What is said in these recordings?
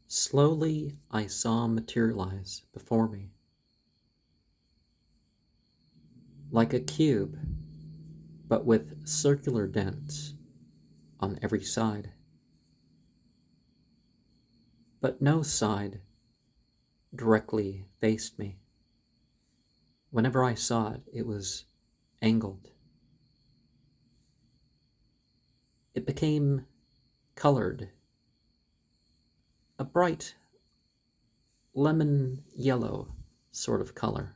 Slowly I saw materialize before me, like a cube, but with circular dents on every side. But no side directly faced me. Whenever I saw it, it was angled. It became colored, a bright lemon yellow sort of color.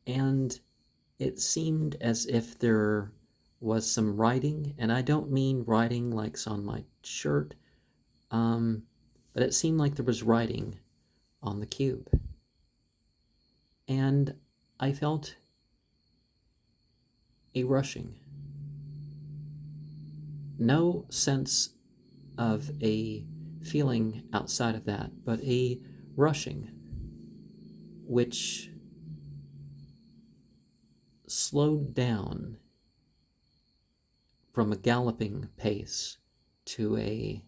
And it seemed as if there was some writing, and I don't mean writing like's on my shirt, but it seemed like there was writing on the cube. And I felt a rushing. No sense of a feeling outside of that, but a rushing, which slowed down from a galloping pace to a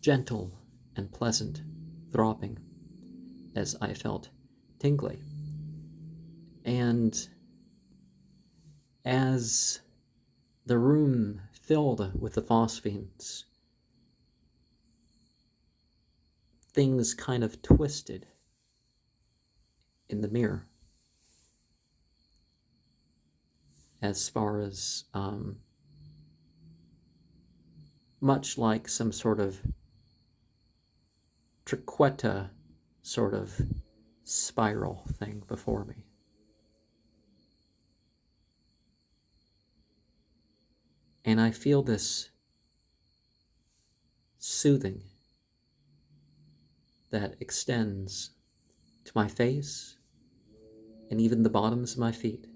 gentle and pleasant throbbing as I felt tingly. And as the room filled with the phosphenes, things kind of twisted in the mirror as far as much like some sort of triqueta sort of spiral thing before me. And I feel this soothing that extends to my face and even the bottoms of my feet.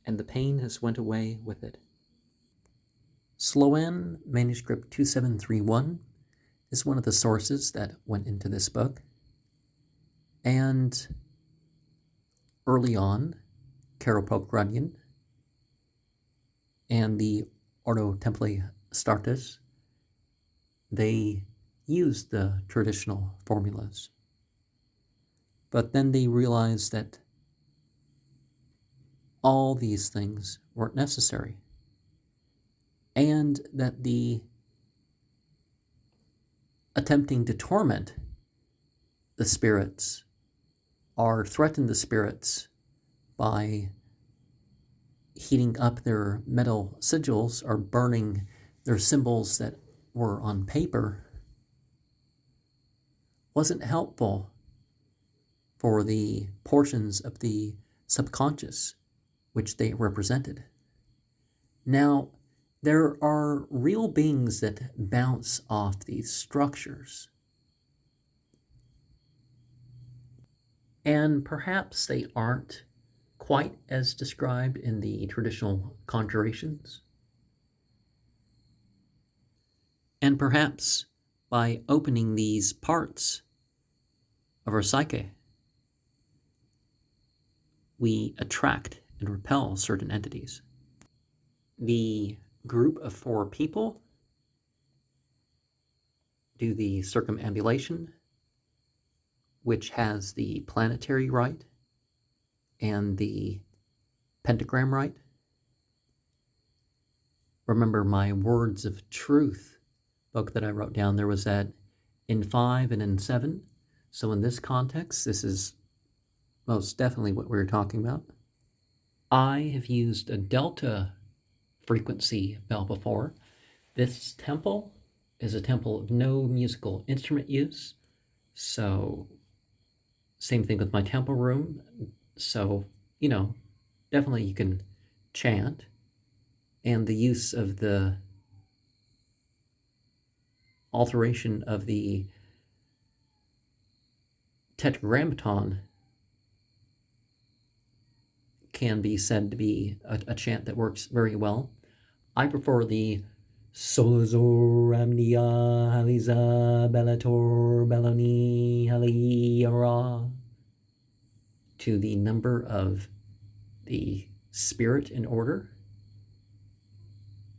And the pain has went away with it. Sloan Manuscript 2731 is one of the sources that went into this book. And early on, Carroll Runyon and the Ordo Templi Astartes, they used the traditional formulas. But then they realized that all these things weren't necessary, and that the attempting to torment the spirits or threaten the spirits by heating up their metal sigils or burning their symbols that were on paper wasn't helpful for the portions of the subconscious which they represented. Now, there are real beings that bounce off these structures. And perhaps they aren't quite as described in the traditional conjurations. And perhaps by opening these parts of our psyche, we attract and repel certain entities. The group of 4 people do the circumambulation, which has the planetary rite and the pentagram rite. Remember my Words of Truth book that I wrote down, there was that in 5 and in 7. So in this context, this is most definitely what we were talking about. I have used a delta frequency bell before. This temple is a temple of no musical instrument use. So same thing with my temple room. So, definitely you can chant. And the use of the alteration of the tetragrammaton can be said to be a chant that works very well. I prefer the Solazor Amnia Haliza Bellator Belloni Haliyara to the number of the spirit in order.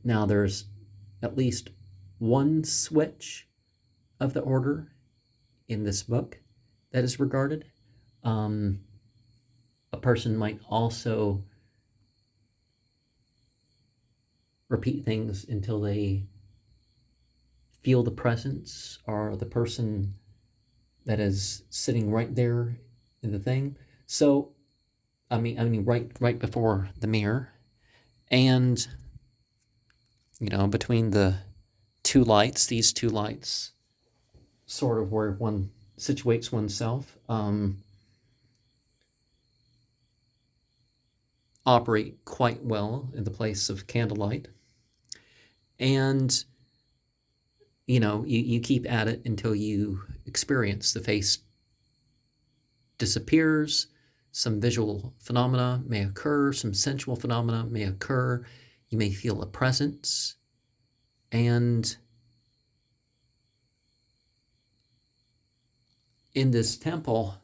Now, there's at least one switch of the order in this book that is regarded. A person might also repeat things until they feel the presence or the person that is sitting right there in the thing. So, I mean, right before the mirror, and between the two lights, these two lights, sort of where one situates oneself, operate quite well in the place of candlelight, and you keep at it until you experience the face disappears. Some visual phenomena may occur, some sensual phenomena may occur. You may feel a presence, and in this temple,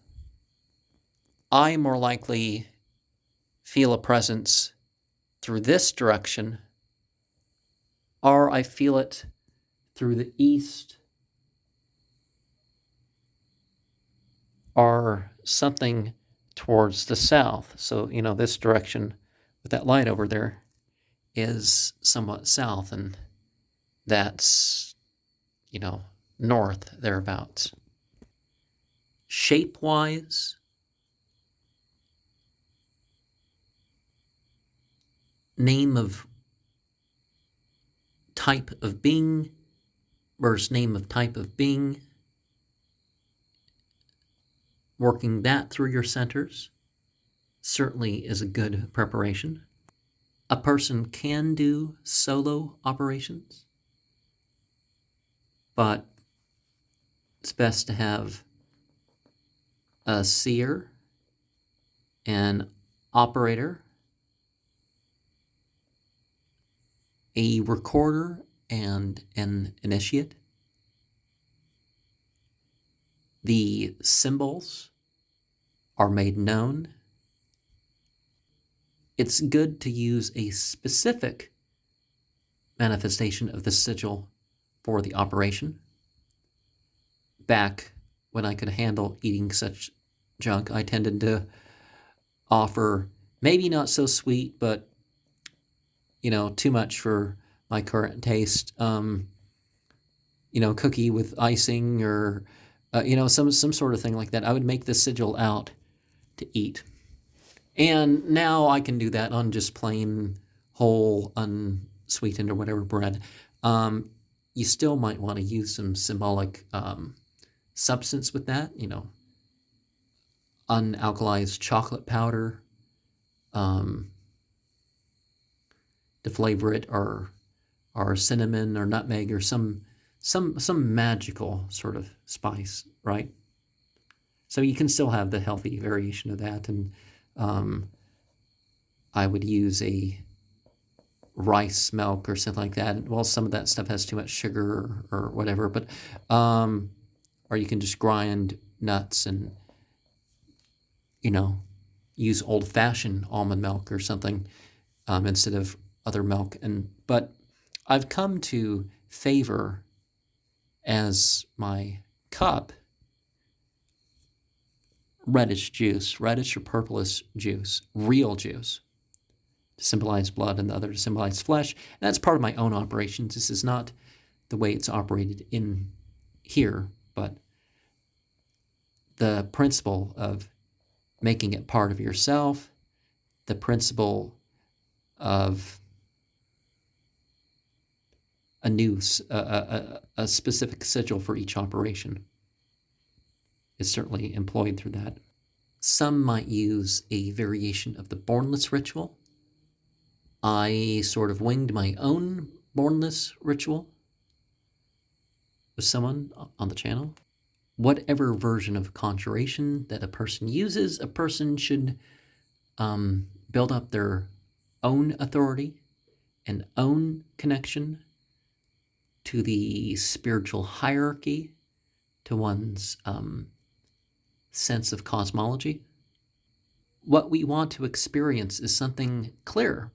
I more likely feel a presence through this direction, or I feel it through the east, or something towards the south. So, this direction with that light over there is somewhat south, and that's, north, thereabouts. Shape-wise, name of type of being versus name of type of being, working that through your centers certainly is a good preparation. A person can do solo operations, but it's best to have a seer, an operator, a recorder, and an initiate. The symbols are made known. It's good to use a specific manifestation of the sigil for the operation. Back when I could handle eating such junk, I tended to offer maybe not so sweet, but too much for my current taste. Cookie with icing, or some sort of thing like that. I would make the sigil out to eat, and now I can do that on just plain whole, unsweetened or whatever bread. You still might want to use some symbolic substance with that. Unalkalized chocolate powder, to flavor it, or cinnamon or nutmeg, or some magical sort of spice, right? So you can still have the healthy variation of that, and I would use a rice milk or something like that. Well, some of that stuff has too much sugar or whatever, but or you can just grind nuts and use old-fashioned almond milk or something instead of other milk. But I've come to favor as my cup reddish or purplish juice, real juice, to symbolize blood, and the other to symbolize flesh. And that's part of my own operations. This is not the way it's operated in here, but the principle of making it part of yourself, the principle of a specific sigil for each operation is certainly employed through that. Some might use a variation of the bornless ritual. I sort of winged my own bornless ritual with someone on the channel. Whatever version of conjuration that a person uses, a person should build up their own authority and own connection to the spiritual hierarchy, to one's sense of cosmology. What we want to experience is something clear,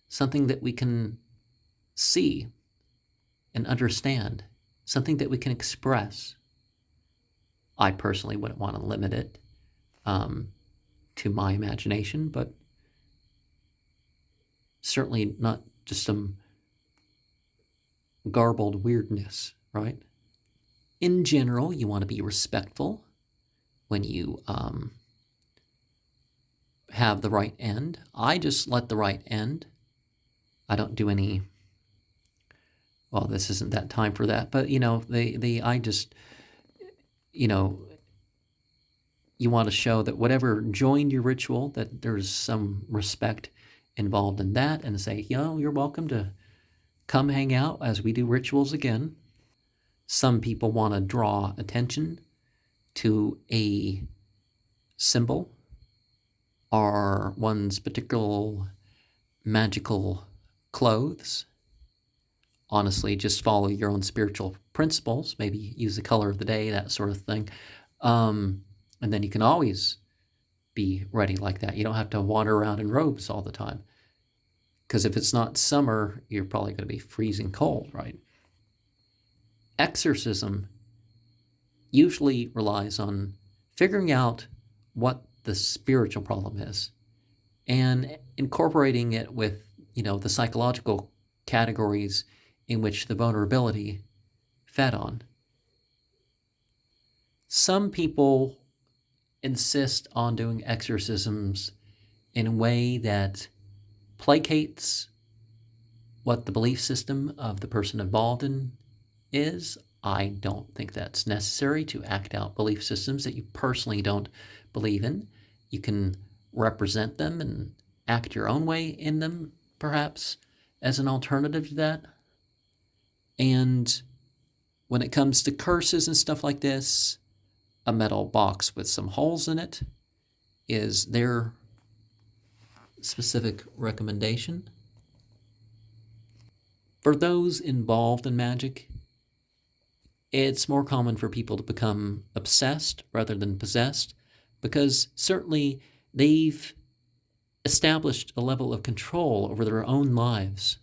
something that we can see and understand, something that we can express. I personally wouldn't want to limit it to my imagination, but certainly not just some garbled weirdness, right? In general, you want to be respectful when you have the right end. I just let the right end. I don't do any, well, this isn't that time for that, but I just, you want to show that whatever joined your ritual, that there's some respect involved in that, and say, you're welcome to come hang out as we do rituals again. Some people want to draw attention to a symbol or one's particular magical clothes. Honestly, just follow your own spiritual principles. Maybe use the color of the day, that sort of thing. And then you can always be ready like that. You don't have to wander around in robes all the time. Because if it's not summer, you're probably going to be freezing cold, right? Exorcism usually relies on figuring out what the spiritual problem is and incorporating it with, the psychological categories in which the vulnerability fed on. Some people insist on doing exorcisms in a way that placates what the belief system of the person involved in is. I don't think that's necessary to act out belief systems that you personally don't believe in. You can represent them and act your own way in them, perhaps, as an alternative to that. And when it comes to curses and stuff like this, a metal box with some holes in it is their specific recommendation. For those involved in magic, it's more common for people to become obsessed rather than possessed, because certainly they've established a level of control over their own lives.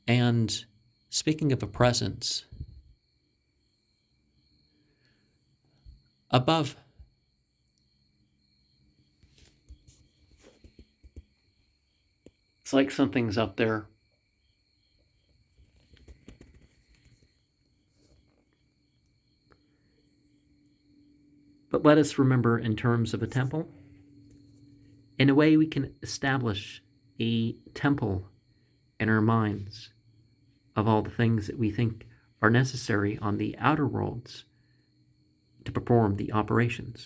And speaking of a presence, above it's like something's up there. But let us remember, in terms of a temple, in a way we can establish a temple in our minds of all the things that we think are necessary on the outer worlds to perform the operations.